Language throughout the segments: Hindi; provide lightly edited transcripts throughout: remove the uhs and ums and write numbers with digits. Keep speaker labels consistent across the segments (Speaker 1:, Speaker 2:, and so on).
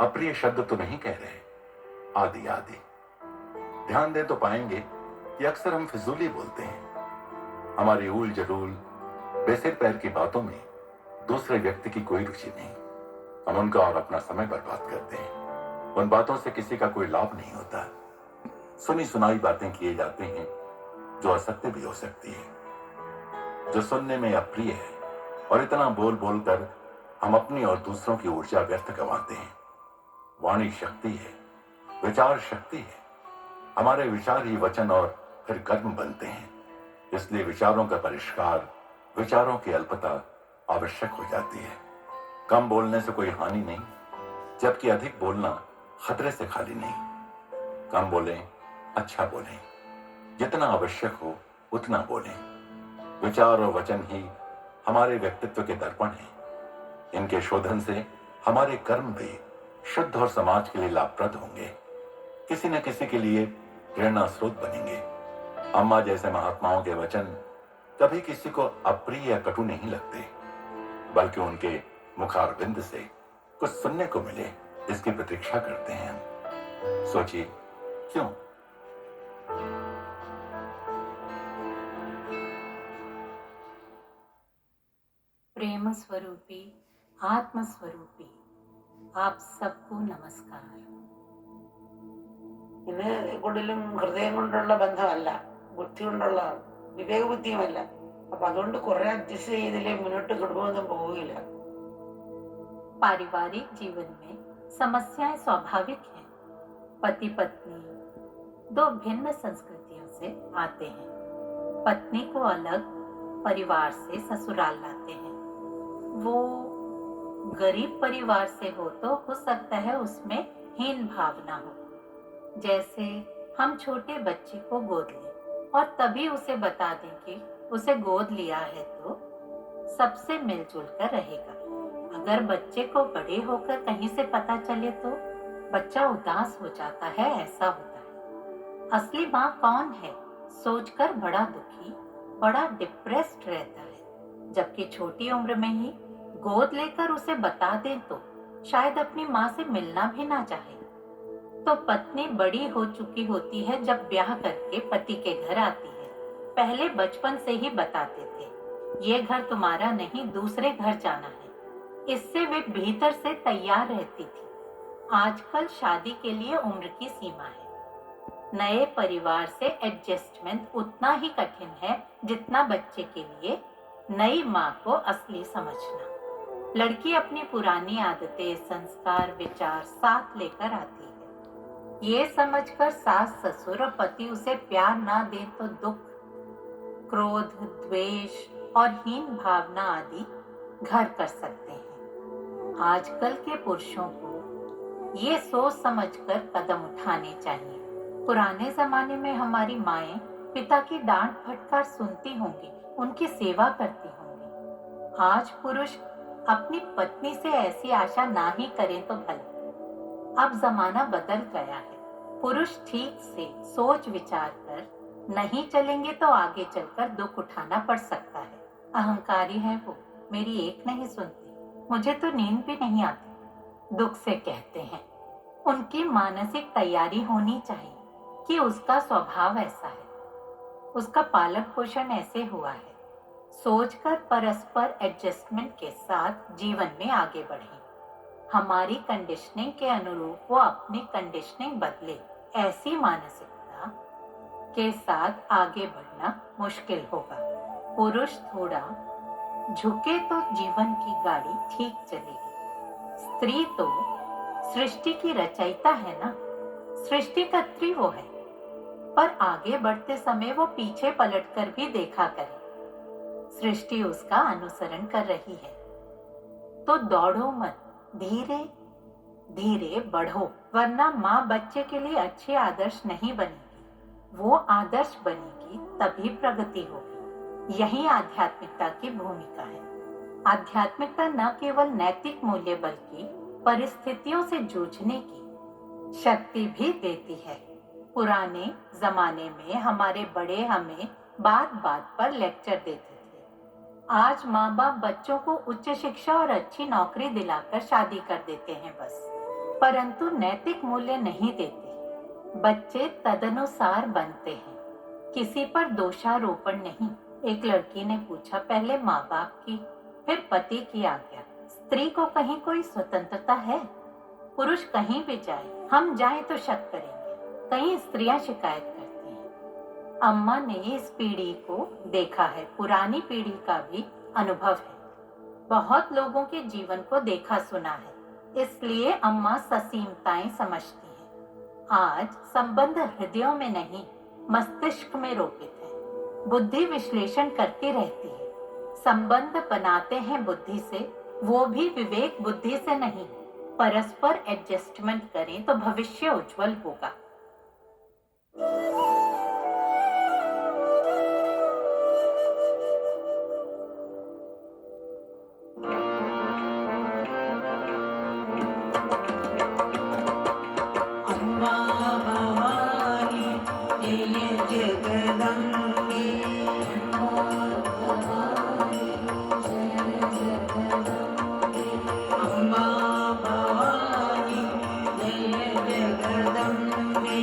Speaker 1: अप्रिय शब्द तो नहीं कह रहे, आदि आदि। ध्यान दें तो पाएंगे कि अक्सर हम फिजूली बोलते हैं। हमारी ऊल जलूल बेसिर पैर की बातों में दूसरे व्यक्ति की कोई रुचि नहीं। हम उनका और अपना समय बर्बाद करते हैं। उन बातों से किसी का कोई लाभ नहीं होता। सुनी सुनाई बातें किए जाते हैं जो असत्य भी हो सकती है, जो सुनने में अप्रिय है, और इतना बोल बोल कर हम अपनी और दूसरों की ऊर्जा व्यर्थ गंवाते हैं। वाणी शक्ति है, विचार शक्ति है। हमारे विचार ही वचन और फिर कर्म बनते हैं। इसलिए विचारों का परिष्कार, विचारों की अल्पता आवश्यक हो जाती है। कम बोलने से कोई हानि नहीं, जबकि अधिक बोलना खतरे से खाली नहीं। कम बोलें, अच्छा बोलें, जितना आवश्यक हो उतना बोलें। विचार और वचन ही हमारे व्यक्तित्व के दर्पण हैं। इनके शोधन से हमारे कर्म भी शुद्ध और समाज के लिए लाभप्रद होंगे। किसी न किसी के लिए प्रेरणा स्रोत बनेंगे। अम्मा जैसे महात्माओं के वचन कभी किसी को अप्रिय या कटु नहीं लगते, बल्कि उनके मुखारविंद से कुछ सुनने को मिले इसकी प्रतीक्षा करते हैं हम। सोचिए क्यों?
Speaker 2: प्रेम स्वरूपी, आत्म स्वरूपी आप सबको नमस्कार.
Speaker 3: ഇത് കൂടുതലും ഹൃദയം കൊണ്ടുള്ള ബന്ധമല്ല, ബുദ്ധി കൊണ്ടുള്ള വിവേക ബുദ്ധിയുമല്ല. അപ്പൊ അതുകൊണ്ട് കുറെ അഡ്ജസ്റ്റ് ചെയ്തില്ലേ മുന്നോട്ട് കുടുംബമൊന്നും പോകില്ല.
Speaker 2: पारिवारिक जीवन में समस्याएं स्वाभाविक हैं. पति पत्नी दो भिन्न संस्कृतियों से आते हैं. पत्नी को अलग परिवार से ससुराल लाते हैं. वो गरीब परिवार से हो तो हो सकता है उसमें हीन भावना हो. जैसे हम छोटे बच्चे को गोद लें और तभी उसे बता दें कि उसे गोद लिया है तो सबसे मिलजुल कर रहेगा. अगर बच्चे को बड़े होकर कहीं से पता चले तो बच्चा उदास हो जाता है, ऐसा होता है. असली माँ कौन है सोचकर बड़ा दुखी, बड़ा डिप्रेस्ड रहता है. जबकि छोटी उम्र में ही गोद लेकर उसे बता दें तो शायद अपनी माँ से मिलना भी ना चाहे. तो पत्नी बड़ी हो चुकी होती है जब ब्याह करके पति के घर आती है. पहले बचपन से ही बताते थे ये घर तुम्हारा नहीं, दूसरे घर जाना है. इससे वे भीतर से तैयार रहती थी. आजकल शादी के लिए उम्र की सीमा है. नए परिवार से एडजस्टमेंट उतना ही कठिन है जितना बच्चे के लिए नई माँ को असली समझना. लड़की अपनी पुरानी आदतें, संस्कार, विचार साथ लेकर आती है. ये समझकर सास ससुर और पति उसे प्यार ना दें तो दुख, क्रोध, द्वेष और हीन भावना आदि घर कर सकते हैं. आजकल के पुरुषों को ये सोच समझकर कदम उठाने चाहिए. पुराने जमाने में हमारी माएं पिता की डांट फटकार सुनती होंगी, उनकी सेवा करती होंगी. आज पुरुष अपनी पत्नी से ऐसी आशा ना ही करें तो भला. अब जमाना बदल गया है. पुरुष ठीक से सोच विचार कर नहीं चलेंगे तो आगे चलकर दुख उठाना पड़ सकता है. अहंकारी है वो, मेरी एक नहीं सुनती, मुझे तो नींद भी नहीं आती, दुख से कहते हैं. उनकी मानसिक तैयारी होनी चाहिए कि उसका स्वभाव ऐसा है, उसका पालन पोषण ऐसे हुआ है. सोचकर परस्पर एडजस्टमेंट के साथ जीवन में आगे बढ़े. हमारी कंडीशनिंग के अनुरूप वो अपनी कंडीशनिंग बदले. ऐसी मानसिकता के साथ आगे बढ़ना मुश्किल होगा. पुरुष थोड़ा झुके तो जीवन की गाड़ी ठीक चलेगी. स्त्री तो सृष्टि की रचयिता है ना, सृष्टिकर्त्री वो है. पर आगे बढ़ते समय वो पीछे पलटकर भी देखा करे. सृष्टि उसका अनुसरण कर रही है. तो दौड़ो मत, धीरे धीरे बढ़ो, वरना माँ बच्चे के लिए अच्छे आदर्श नहीं बनेगी. वो आदर्श बनेगी तभी प्रगति होगी. यही आध्यात्मिकता की भूमिका है. आध्यात्मिकता न केवल नैतिक मूल्य बल्कि परिस्थितियों से जूझने की शक्ति भी देती है. पुराने जमाने में हमारे बड़े हमें बात बात पर लेक्चर देते थे. आज माँ बाप बच्चों को उच्च शिक्षा और अच्छी नौकरी दिलाकर शादी कर देते हैं बस. परंतु नैतिक मूल्य नहीं देते। बच्चे तदनुसार बनते हैं, किसी पर दोषारोपण नहीं। एक लड़की ने पूछा, पहले माँ बाप की फिर पति की आज्ञा, स्त्री को कहीं कोई स्वतंत्रता है? पुरुष कहीं भी जाए, हम जाएं तो शक करेंगे। कई स्त्रियां शिकायत करती हैं। अम्मा ने इस पीढ़ी को देखा है, पुरानी पीढ़ी का भी अनुभव है, बहुत लोगों के जीवन को देखा सुना है, इसलिए अम्मा ससीमताएं समझती हैं। आज संबंध हृदयों में नहीं, मस्तिष्क में रोपित है। बुद्धि विश्लेषण करती रहती है। संबंध बनाते हैं बुद्धि से, वो भी विवेक बुद्धि से नहीं। परस्पर एडजस्टमेंट करें तो भविष्य उज्जवल होगा।
Speaker 3: अम्मा भवानी जय जगदम्बे, अम्मा भवानी जय जगदम्बे,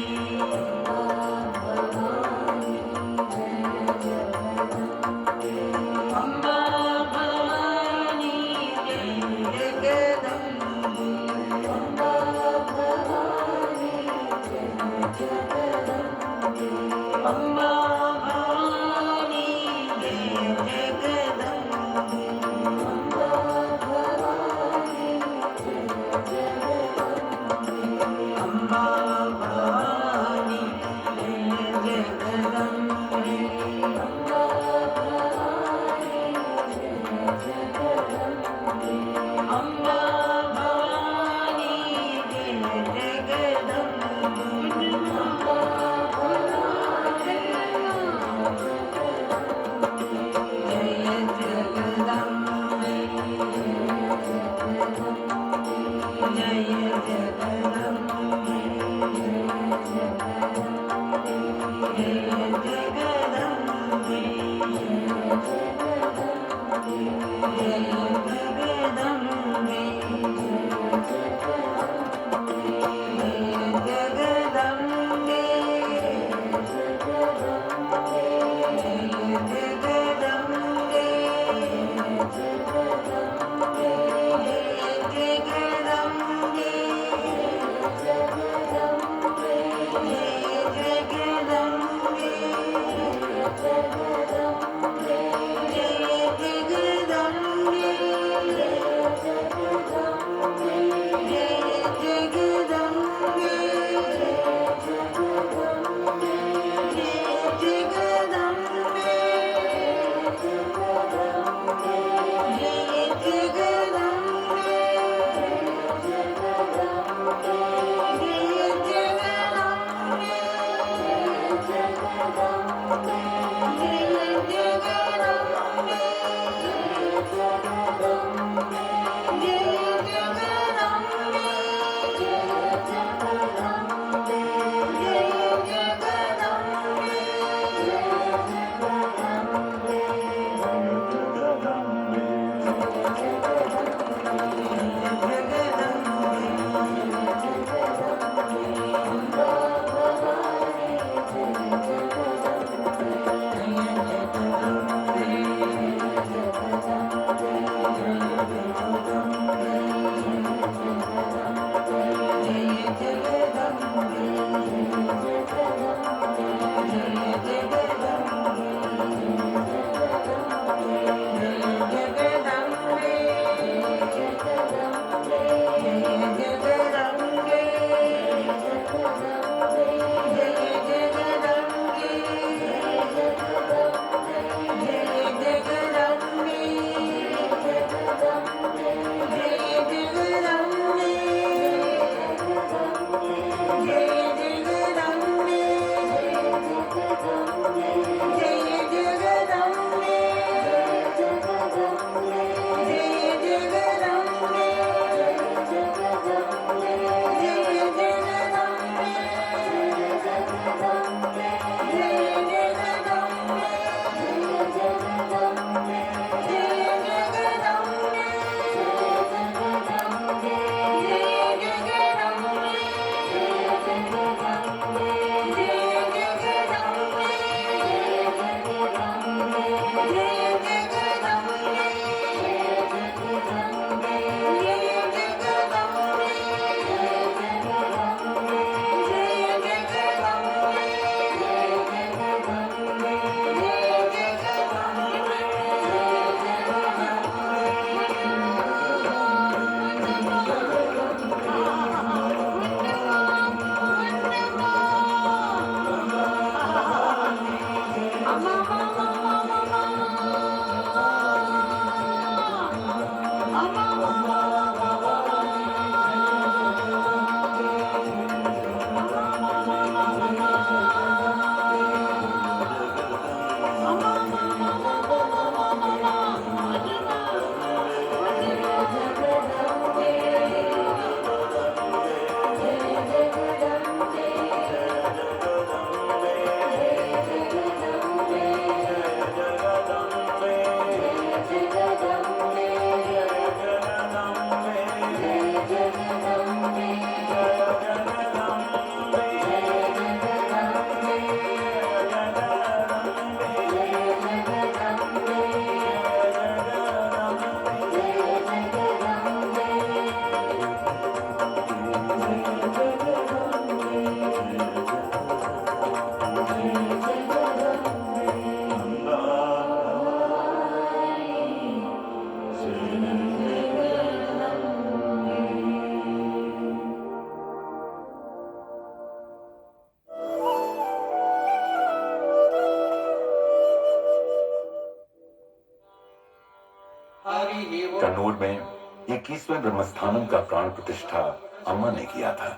Speaker 1: कन्नूर ब्रह्मस्थानम का प्राण प्रतिष्ठा अम्मा ने किया था।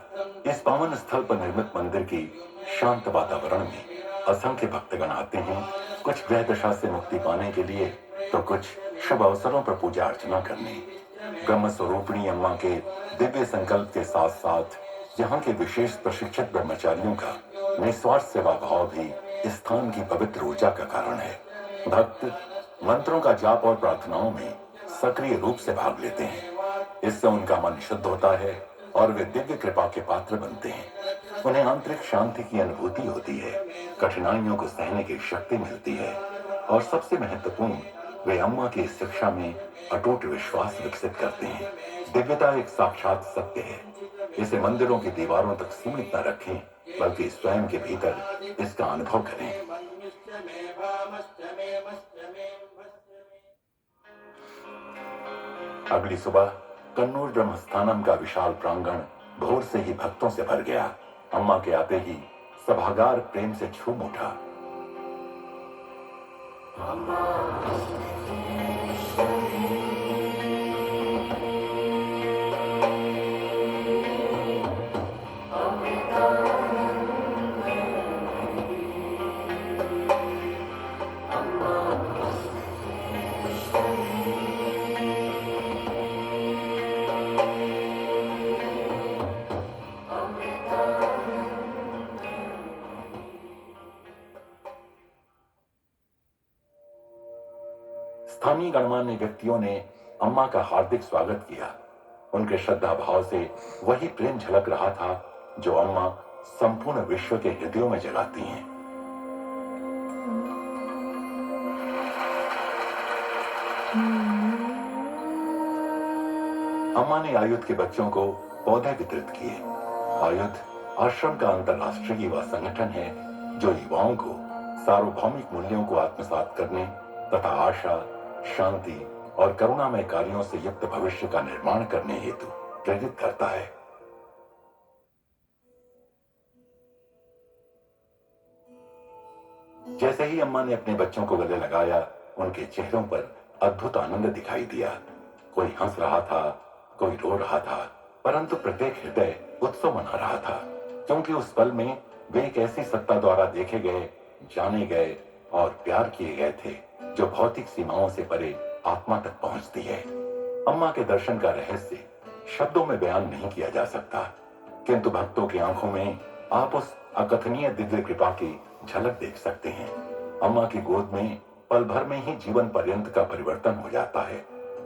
Speaker 1: इस पावन स्थल पर निर्मित मंदिर की शांत वातावरण में असंख्य भक्तगण आते हैं, कुछ ग्रह दशा से मुक्ति पाने के लिए तो कुछ शुभ अवसरों पर पूजा अर्चना करने। ब्रह्म स्वरूपिणी अम्मा के दिव्य संकल्प के साथ साथ यहाँ के विशेष प्रशिक्षित ब्रह्मचारियों का निस्वार्थ सेवा भाव भी इस स्थान की पवित्र ऊर्जा का कारण है। भक्त मंत्रों का जाप और प्रार्थनाओं में सक्रिय रूप से भाग लेते हैं। इससे उनका मन शुद्ध होता है और वे दिव्य कृपा के पात्र बनते हैं। उन्हें आंतरिक शांति की अनुभूति होती है, कठिनाइयों को सहने की शक्ति मिलती है और सबसे महत्वपूर्ण, वे अम्मा की शिक्षा में अटूट विश्वास विकसित करते हैं। दिव्यता एक साक्षात सत्य है। इसे मंदिरों की दीवारों तक सीमित न रखें, बल्कि स्वयं के भीतर इसका अनुभव करें। अगली सुबह कन्नूर ब्रह्मस्थानम का विशाल प्रांगण भोर से ही भक्तों से भर गया। अम्मा के आते ही सभागार प्रेम से झूम उठा। स्थानीय गणमान्य व्यक्तियों ने अम्मा का हार्दिक स्वागत किया। उनके श्रद्धा भाव से वही प्रेम झलक रहा था जो अम्मा संपूर्ण विश्व के हृदयों में जगाती हैं। अम्मा ने आयुध के बच्चों को पौधे वितरित किए। आयुध आश्रम का अंतरराष्ट्रीय युवा संगठन है जो युवाओं को सार्वभौमिक मूल्यों को आत्मसात करने तथा आशा, शांति और करुणामय कार्यों से युक्त भविष्य का निर्माण करने हेतु प्रेरित करता है। जैसे ही अम्मा ने अपने बच्चों को गले लगाया, उनके चेहरों पर अद्भुत आनंद दिखाई दिया। कोई हंस रहा था, कोई रो रहा था, परंतु प्रत्येक हृदय उत्सव मना रहा था, क्योंकि उस पल में वे एक ऐसी सत्ता द्वारा देखे गए, जाने गए और प्यार किए गए थे जो भौतिक सीमाओं से परे आत्मा तक पहुंचती है। अम्मा के दर्शन का रहस्य शब्दों में बयान नहीं किया जा सकता, किंतु भक्तों की आंखों में आप उस अकथनीय दिव्य कृपा की झलक देख सकते हैं। अम्मा की गोद में पल भर में ही जीवन पर्यंत का परिवर्तन हो जाता है।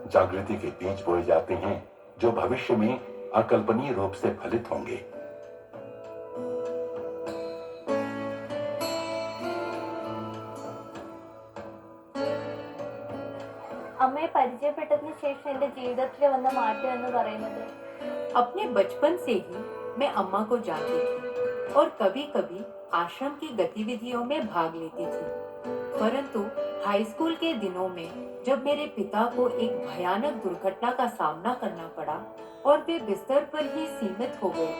Speaker 1: जागृति के बीज बोए जाते हैं जो भविष्य में अकल्पनीय रूप से फलित होंगे।
Speaker 4: അമ്മയെ പരിചയപ്പെട്ടതിന് ശേഷം എന്റെ ജീവിതത്തിൽ വന്ന മാറ്റം എന്ന് പറയുന്നത്
Speaker 2: अपने बचपन से ही मैं अम्मा को जानती थी और कभी कभी आश्रम की गतिविधियों में भाग लेती थी, परंतु हाई स्कूल के दिनों में जब मेरे पिता को एक भयानक दुर्घटना का सामना करना पड़ा और वे बिस्तर पर ही सीमित हो गए,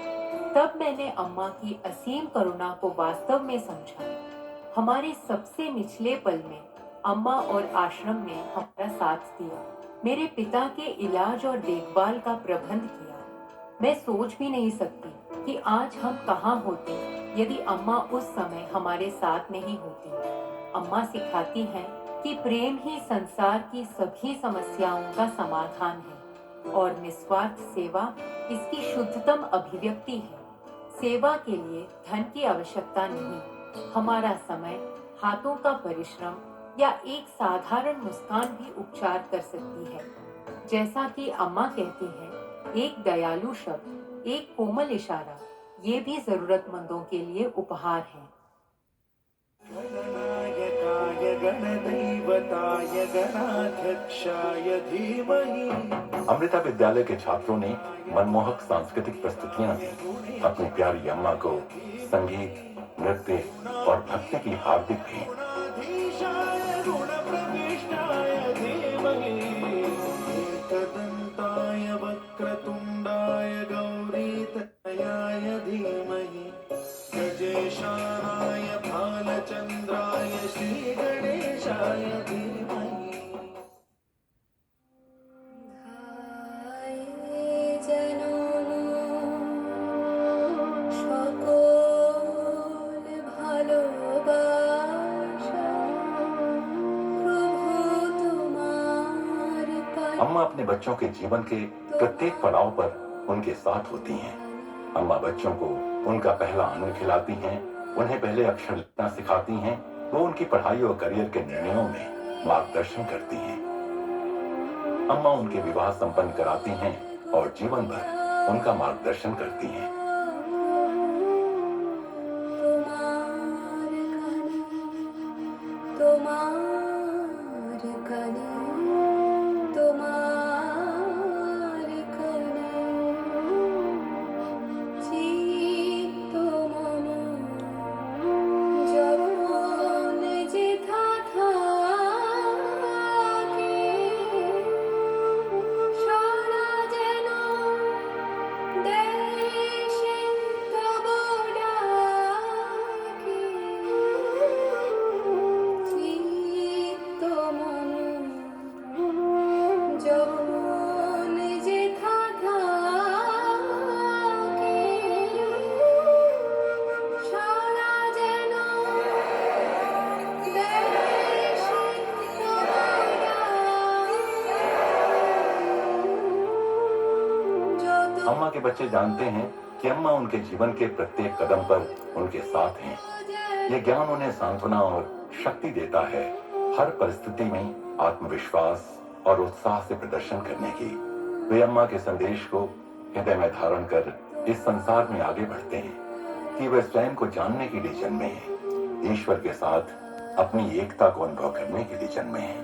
Speaker 2: तब मैंने अम्मा की असीम करुणा को वास्तव में समझा। हमारे सबसे निचले पल में अम्मा और आश्रम ने हमारा साथ दिया, मेरे पिता के इलाज और देखभाल का प्रबंध किया। मैं सोच भी नहीं सकती कि आज हम कहाँ होते यदि अम्मा उस समय हमारे साथ नहीं होती। अम्मा सिखाती हैं कि प्रेम ही संसार की सभी समस्याओं का समाधान है और निस्वार्थ सेवा इसकी शुद्धतम अभिव्यक्ति है। सेवा के लिए धन की आवश्यकता नहीं, हमारा समय, हाथों का परिश्रम या एक साधारण मुस्कान भी उपचार कर सकती है। जैसा कि अम्मा कहती हैं, एक दयालु शब्द, एक कोमल इशारा, ये भी जरूरतमंदों के लिए उपहार है।
Speaker 1: अमृता विद्यालय के छात्रों ने मनमोहक सांस्कृतिक प्रस्तुतियां दी। अपनी प्यारी अम्मा को संगीत, नृत्य और भक्ति की हार्दिक भेंट। वक्रतुंडाय गौरीतनयाय धीमहि गजेशानाय भालचंद्राय श्री गणेशाय धीमहि। अम्मा अपने बच्चों के जीवन के प्रत्येक पड़ाव पर उनके साथ होती हैं। अम्मा बच्चों को उनका पहला अन्न खिलाती हैं, उन्हें पहले अक्षर लिखना सिखाती हैं, वो उनकी पढ़ाई और करियर के निर्णयों में मार्गदर्शन करती हैं। अम्मा उनके विवाह संपन्न कराती हैं और जीवन भर उनका मार्गदर्शन करती हैं। अम्मा के बच्चे जानते हैं कि अम्मा उनके जीवन के प्रत्येक कदम पर उनके साथ हैं। ये ज्ञान उन्हें सांत्वना और शक्ति देता है, हर परिस्थिति में आत्मविश्वास और उत्साह से प्रदर्शन करने की। वे अम्मा के संदेश को हृदय में धारण कर इस संसार में आगे बढ़ते हैं कि वे स्वयं को जानने के लिए जन्मे हैं, ईश्वर के साथ अपनी एकता को अनुभव करने के लिए जन्मे हैं।